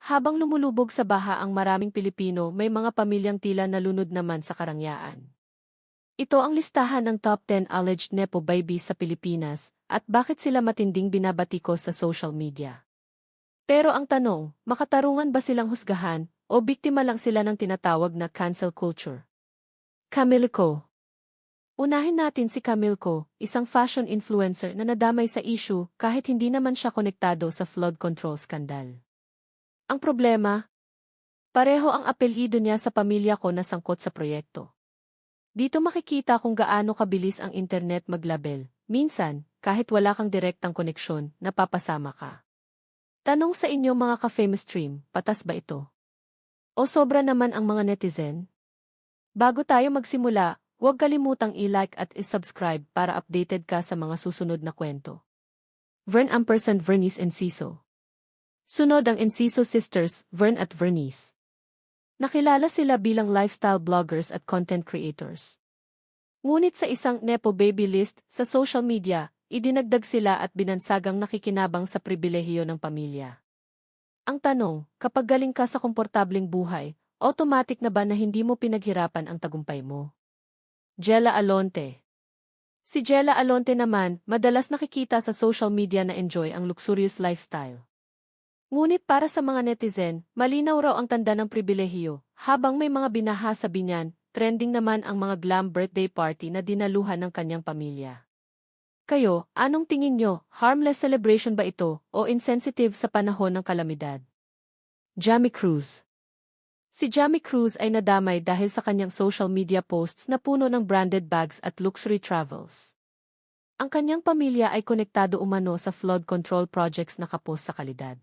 Habang lumulubog sa baha ang maraming Pilipino, may mga pamilyang tila nalunod naman sa karangyaan. Ito ang listahan ng top 10 alleged Nepo babies sa Pilipinas at bakit sila matinding binabatikos sa social media. Pero ang tanong, makatarungan ba silang husgahan o biktima lang sila ng tinatawag na cancel culture? Camille Co. Unahin natin si Camille Co, isang fashion influencer na nadamay sa issue kahit hindi naman siya konektado sa flood control scandal. Ang problema, pareho ang apelyido niya sa pamilya ko na sangkot sa proyekto. Dito makikita kung gaano kabilis ang internet maglabel. Minsan, kahit wala kang direktang koneksyon, napapasama ka. Tanong sa inyo mga ka-famous stream, patas ba ito? O sobra naman ang mga netizen? Bago tayo magsimula, huwag kalimutang i-like at i-subscribe para updated ka sa mga susunod na kwento. Vern & Vernice Enciso. Sunod ang Enciso sisters, Vern at Vernice. Nakilala sila bilang lifestyle bloggers at content creators. Ngunit sa isang Nepo baby list sa social media, idinagdag sila at binansagang nakikinabang sa pribilehiyo ng pamilya. Ang tanong, kapag galing ka sa komportableng buhay, automatic na ba na hindi mo pinaghirapan ang tagumpay mo? Jella Alonte. Si Jella Alonte naman, madalas nakikita sa social media na enjoy ang luxurious lifestyle. Ngunit para sa mga netizen, malinaw raw ang tanda ng pribilehiyo, habang may mga binaha sa binyan, trending naman ang mga glam birthday party na dinaluhan ng kanyang pamilya. Kayo, anong tingin nyo, harmless celebration ba ito o insensitive sa panahon ng kalamidad? Jamie Cruz. Si Jamie Cruz ay nadamay dahil sa kanyang social media posts na puno ng branded bags at luxury travels. Ang kanyang pamilya ay konektado umano sa flood control projects na kapos sa kalidad.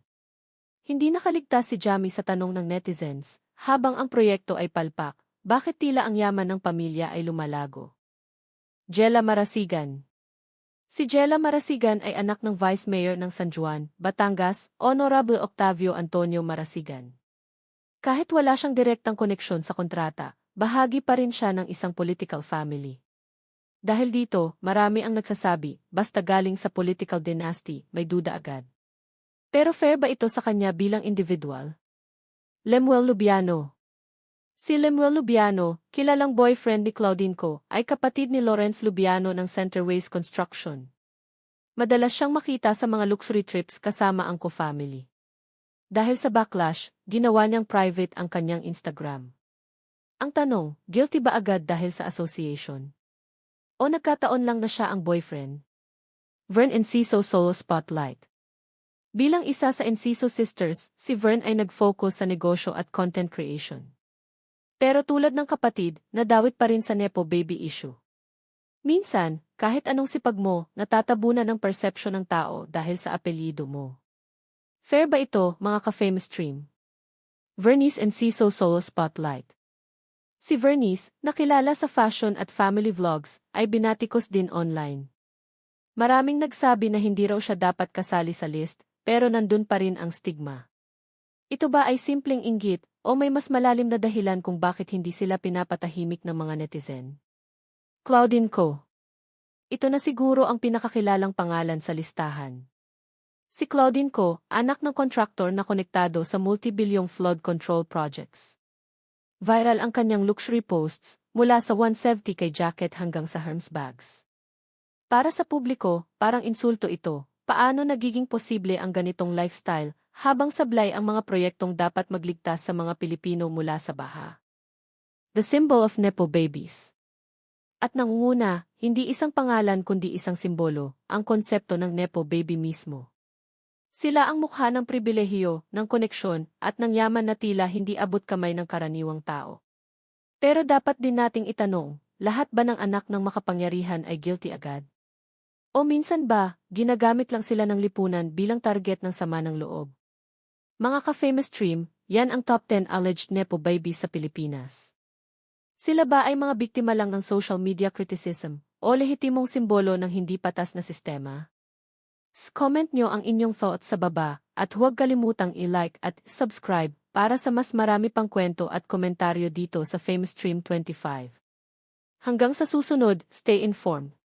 Hindi nakaligtas si Jamie sa tanong ng netizens, habang ang proyekto ay palpak, bakit tila ang yaman ng pamilya ay lumalago? Jella Marasigan. Si Jella Marasigan ay anak ng Vice Mayor ng San Juan, Batangas, Honorable Octavio Antonio Marasigan. Kahit wala siyang direktang koneksyon sa kontrata, bahagi pa rin siya ng isang political family. Dahil dito, marami ang nagsasabi, basta galing sa political dynasty, may duda agad. Pero fair ba ito sa kanya bilang individual? Lemuel Lubiano. Si Lemuel Lubiano, kilalang boyfriend ni Claudine Co, ay kapatid ni Lawrence Lubiano ng Centerways Construction. Madalas siyang makita sa mga luxury trips kasama ang Co family. Dahil sa backlash, ginawa niyang private ang kanyang Instagram. Ang tanong, guilty ba agad dahil sa association? O nagkataon lang na siya ang boyfriend? Vern Enciso Solo Spotlight. Bilang isa sa Enciso sisters, si Vern ay nag-focus sa negosyo at content creation. Pero tulad ng kapatid, nadawit pa rin sa Nepo baby issue. Minsan, kahit anong sipag mo, natatabunan ng perception ng tao dahil sa apelyido mo. Fair ba ito, mga ka-famous stream? Vernice Enciso Solo Spotlight. Si Vernice, nakilala sa fashion at family vlogs, ay binatikos din online. Maraming nagsabi na hindi raw siya dapat kasali sa list, pero nandun pa rin ang stigma. Ito ba ay simpleng inggit o may mas malalim na dahilan kung bakit hindi sila pinapatahimik ng mga netizen? Claudine Co. Ito na siguro ang pinakakilalang pangalan sa listahan. Si Claudine Co, anak ng kontraktor na konektado sa multi-bilyong flood control projects. Viral ang kanyang luxury posts, mula sa 170k jacket hanggang sa Hermes bags. Para sa publiko, parang insulto ito. Paano nagiging posible ang ganitong lifestyle, habang sablay ang mga proyektong dapat magligtas sa mga Pilipino mula sa baha? The symbol of Nepo babies. At nangunguna, hindi isang pangalan kundi isang simbolo, ang konsepto ng Nepo baby mismo. Sila ang mukha ng pribilehiyo, ng koneksyon, at ng yaman na tila hindi abot kamay ng karaniwang tao. Pero dapat din nating itanong, lahat ba ng anak ng makapangyarihan ay guilty agad? O minsan ba, ginagamit lang sila ng lipunan bilang target ng sama ng loob? Mga ka-famous stream, yan ang top 10 alleged Nepo babies sa Pilipinas. Sila ba ay mga biktima lang ng social media criticism o lehitimong simbolo ng hindi patas na sistema? Comment nyo ang inyong thoughts sa baba at huwag kalimutang i-like at subscribe para sa mas marami pang kwento at komentaryo dito sa Famous Stream 25. Hanggang sa susunod, stay informed.